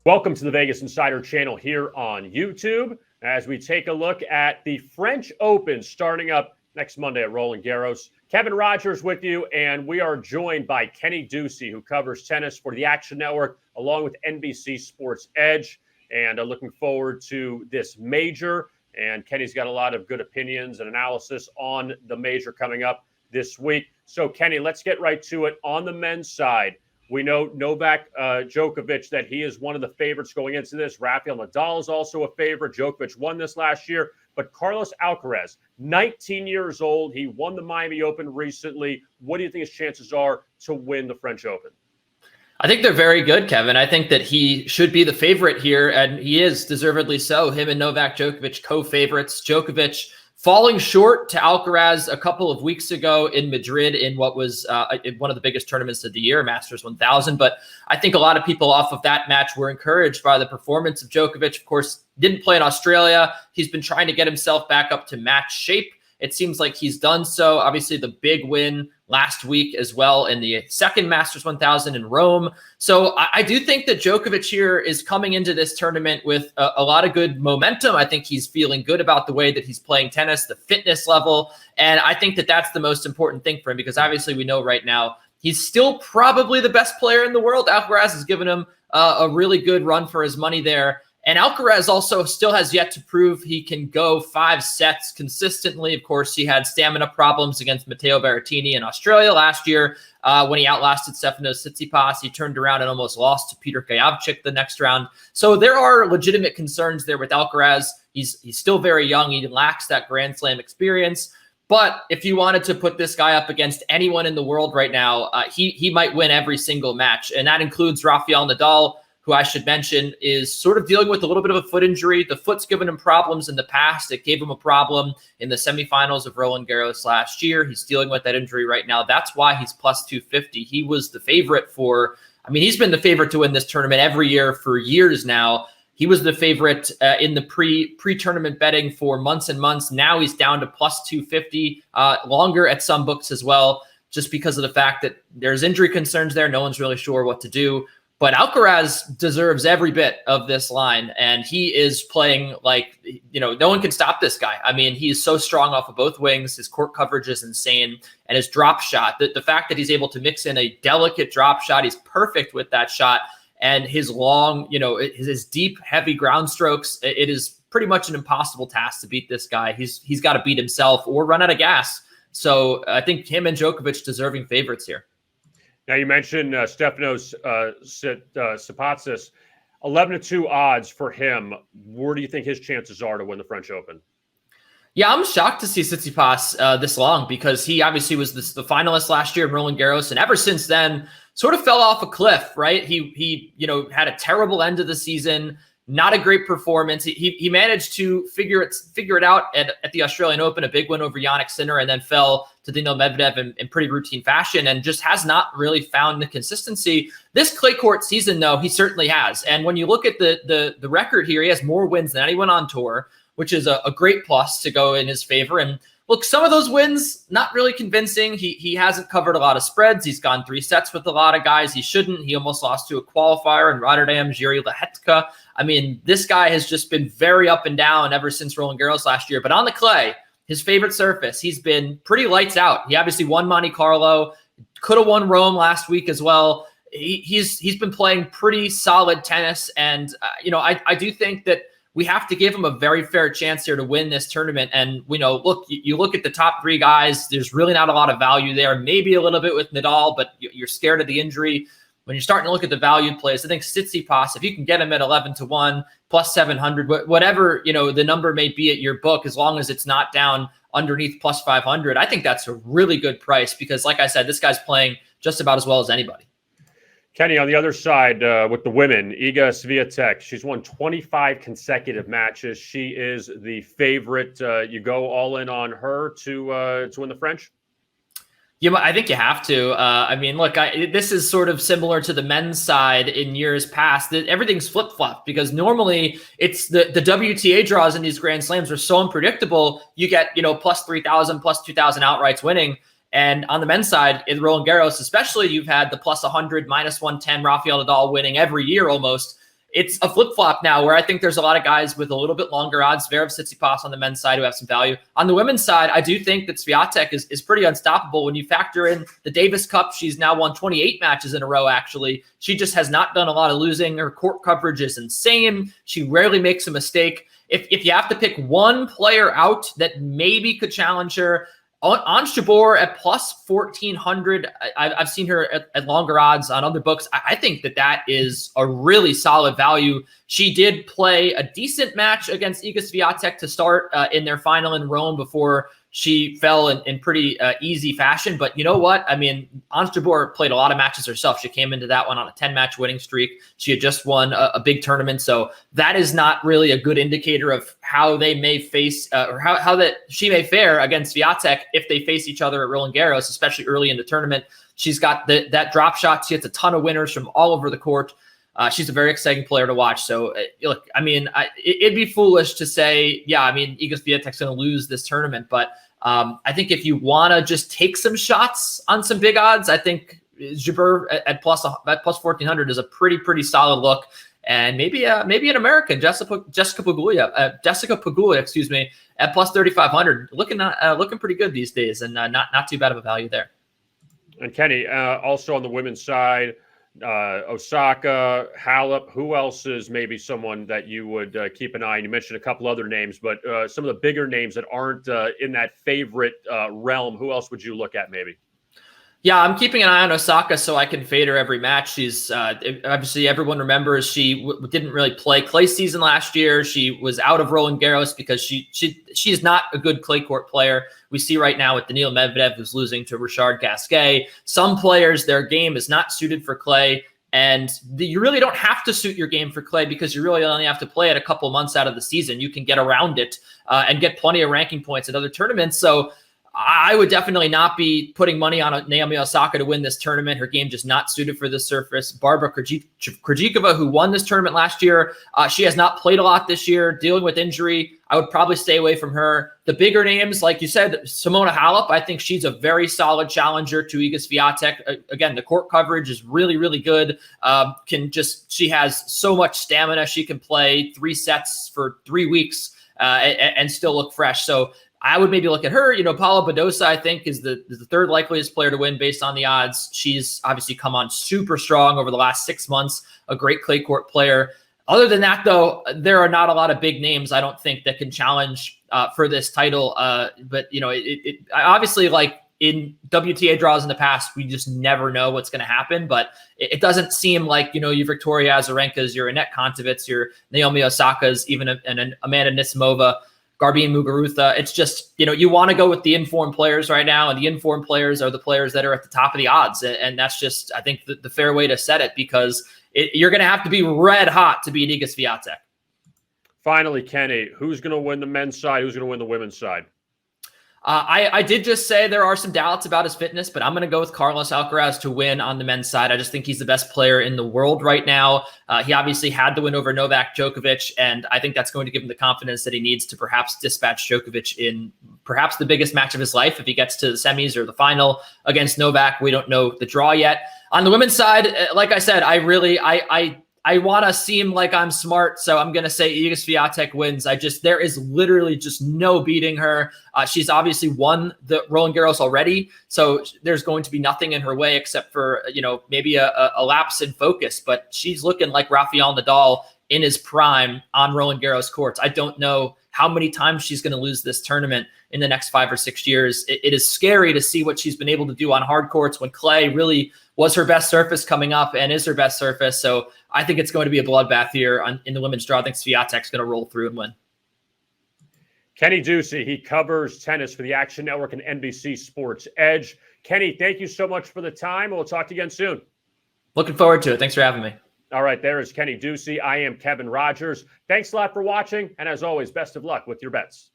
Welcome to the Vegas Insider channel here on YouTube as we take a look at the French Open starting up next Monday at Roland Garros. Kevin Rogers with you, and we are joined by Kenny Ducey, who covers tennis for the Action Network along with NBC Sports Edge. And looking forward to this major. And Kenny's got a lot of good opinions and analysis on the major coming up this week. So, Kenny, let's get right to it. On the men's side, we know Novak Djokovic, that he is one of the favorites going into this. Rafael Nadal is also a favorite. Djokovic won this last year. But Carlos Alcaraz, 19 years old. He won the Miami Open recently. What do you think his chances are to win the French Open? I think they're very good, Kevin. I think that he should be the favorite here, and he is deservedly so. Him and Novak Djokovic, co-favorites. Djokovic falling short to Alcaraz a couple of weeks ago in Madrid in what was one of the biggest tournaments of the year, Masters 1000. But I think a lot of people off of that match were encouraged by the performance of Djokovic. Of course, didn't play in Australia. He's been trying to get himself back up to match shape. It seems like he's done so. Obviously, the big win last week as well in the second Masters 1000 in Rome. So I do think that Djokovic here is coming into this tournament with a lot of good momentum. I think he's feeling good about the way that he's playing tennis, the fitness level. And I think that that's the most important thing for him, because obviously we know right now he's still probably the best player in the world. Alcaraz has given him a really good run for his money there. And Alcaraz also still has yet to prove he can go 5 sets consistently. Of course, he had stamina problems against Matteo Berrettini in Australia last year when he outlasted Stefanos Tsitsipas. He turned around and almost lost to Peter Kayavchik the next round. So there are legitimate concerns there with Alcaraz. He's still very young. He lacks that Grand Slam experience. But if you wanted to put this guy up against anyone in the world right now, he might win every single match. And that includes Rafael Nadal, who I should mention is sort of dealing with a little bit of a foot injury. The foot's given him problems in the past. It gave him a problem in the semifinals of Roland Garros last year. He's dealing with that injury right now. That's why he's plus 250. He was the favorite he's been the favorite to win this tournament every year for years now. He was the favorite in the pre-tournament betting for months and months. Now he's down to plus 250, longer at some books as well, just because of the fact that there's injury concerns there. No one's really sure what to do. But Alcaraz deserves every bit of this line, and he is playing like, no one can stop this guy. I mean, he is so strong off of both wings. His court coverage is insane, and his drop shot, the fact that he's able to mix in a delicate drop shot, he's perfect with that shot, and his long, his deep, heavy ground strokes, it is pretty much an impossible task to beat this guy. He's got to beat himself or run out of gas. So I think him and Djokovic deserving favorites here. Now, you mentioned Stefanos Tsitsipas, 11-2 odds for him. Where do you think his chances are to win the French Open? Yeah, I'm shocked to see Tsitsipas this long, because he obviously was the finalist last year in Roland Garros, and ever since then sort of fell off a cliff, right? He had a terrible end of the season, not a great performance. He managed to figure it out at the Australian Open, a big win over Jannik Sinner, and then fell to Daniil Medvedev in pretty routine fashion, and just has not really found the consistency. This clay court season, though, he certainly has. And when you look at the record here, he has more wins than anyone on tour, which is a great plus to go in his favor. And look, some of those wins, not really convincing. He hasn't covered a lot of spreads. He's gone 3 sets with a lot of guys he shouldn't. He almost lost to a qualifier in Rotterdam, Jiri Lehetka. I mean, this guy has just been very up and down ever since Roland Garros last year. But on the clay, his favorite surface, he's been pretty lights out. He obviously won Monte Carlo, could have won Rome last week as well. He's been playing pretty solid tennis. And, I do think that we have to give him a very fair chance here to win this tournament. And look, you look at the top 3 guys, there's really not a lot of value there. Maybe a little bit with Nadal, but you're scared of the injury. When you're starting to look at the valued plays, I think Tsitsipas, if you can get him at 11-1, plus 700, whatever, the number may be at your book, as long as it's not down underneath plus 500, I think that's a really good price, because like I said, this guy's playing just about as well as anybody. Kenny, on the other side with the women, Iga Swiatek, she's won 25 consecutive matches. She is the favorite. You go all in on her to win the French? I think you have to. Look, this is sort of similar to the men's side in years past. Everything's flip-flopped, because normally it's the WTA draws in these Grand Slams are so unpredictable. You get, plus 3,000, plus 2,000 outrights winning. And on the men's side, in Roland Garros especially, you've had the plus 100, minus 110 Rafael Nadal winning every year almost. it's a flip-flop now where I think there's a lot of guys with a little bit longer odds. Zverev, Tsitsipas on the men's side who have some value. On the women's side, I do think that Swiatek is pretty unstoppable. When you factor in the Davis Cup, she's now won 28 matches in a row, actually. She just has not done a lot of losing. Her court coverage is insane. She rarely makes a mistake. If you have to pick one player out that maybe could challenge her, Ons Jabeur at plus 1,400. I've seen her at longer odds on other books. I think that is a really solid value. She did play a decent match against Iga Swiatek to start in their final in Rome before she fell in pretty easy fashion. But you know what? I mean, Ons Jabeur played a lot of matches herself. She came into that one on a 10-match winning streak. She had just won a big tournament. So that is not really a good indicator of how they may face or how that she may fare against Swiatek if they face each other at Roland Garros, especially early in the tournament. She's got that drop shot. She hits a ton of winners from all over the court. She's a very exciting player to watch. So, look, I mean, it'd be foolish to say, yeah, I mean, Iga Swiatek's going to lose this tournament. But I think if you want to just take some shots on some big odds, I think Jabeur at plus 1,400 is a pretty solid look. And maybe an American, Jessica Pegula, excuse me, at plus 3,500, looking pretty good these days, and not too bad of a value there. And Kenny, also on the women's side, Osaka, Halep, who else is maybe someone that you would keep an eye on? You mentioned a couple other names, but some of the bigger names that aren't in that favorite realm, who else would you look at maybe? Yeah, I'm keeping an eye on Osaka so I can fade her every match. She's obviously everyone remembers she didn't really play clay season last year. She was out of Roland Garros because she's not a good clay court player. We see right now with Daniil Medvedev, who's losing to Richard Gasquet. Some players, their game is not suited for clay. And you really don't have to suit your game for clay because you really only have to play it a couple months out of the season. You can get around it and get plenty of ranking points at other tournaments. So I would definitely not be putting money on Naomi Osaka to win this tournament. Her game just not suited for this surface. Barbara Krejcikova, who won this tournament last year, she has not played a lot this year, dealing with injury. I would probably stay away from her. The bigger names, like you said, Simona Halep, I think she's a very solid challenger to Iga Swiatek. Again, the court coverage is really good. She has so much stamina. She can play 3 sets for 3 weeks and still look fresh. So I would maybe look at her. Paula Badosa, I think, is the third likeliest player to win based on the odds. She's obviously come on super strong over the last 6 months, a great clay court player. Other than that, though, there are not a lot of big names, I don't think, that can challenge for this title. But, obviously, like in WTA draws in the past, we just never know what's going to happen. But it doesn't seem like, your Victoria Azarenkas, your Anett Kontaveit, your Naomi Osakas, even an Amanda Nisimova, Garbine Muguruza. It's just, you want to go with the informed players right now, and the informed players are the players that are at the top of the odds. And that's just, I think, the fair way to set it, because you're going to have to be red hot to beat Iga Swiatek. Finally, Kenny, who's going to win the men's side? Who's going to win the women's side? I did just say there are some doubts about his fitness, but I'm going to go with Carlos Alcaraz to win on the men's side. I just think he's the best player in the world right now. He obviously had to win over Novak Djokovic, and I think that's going to give him the confidence that he needs to perhaps dispatch Djokovic in perhaps the biggest match of his life if he gets to the semis or the final against Novak. We don't know the draw yet. On the women's side, like I said, I want to seem like I'm smart, so I'm going to say Iga Swiatek wins. There is literally just no beating her. She's obviously won the Roland Garros already, so there's going to be nothing in her way except for, maybe a lapse in focus. But she's looking like Rafael Nadal in his prime on Roland Garros courts. I don't know how many times she's going to lose this tournament in the next 5 or 6 years. It is scary to see what she's been able to do on hard courts when clay really was her best surface coming up and is her best surface. So I think it's going to be a bloodbath here in the women's draw. I think Swiatek's going to roll through and win. Kenny Ducey, he covers tennis for the Action Network and NBC Sports Edge. Kenny, thank you so much for the time. We'll talk to you again soon. Looking forward to it. Thanks for having me. All right, there is Kenny Ducey. I am Kevin Rogers. Thanks a lot for watching. And as always, best of luck with your bets.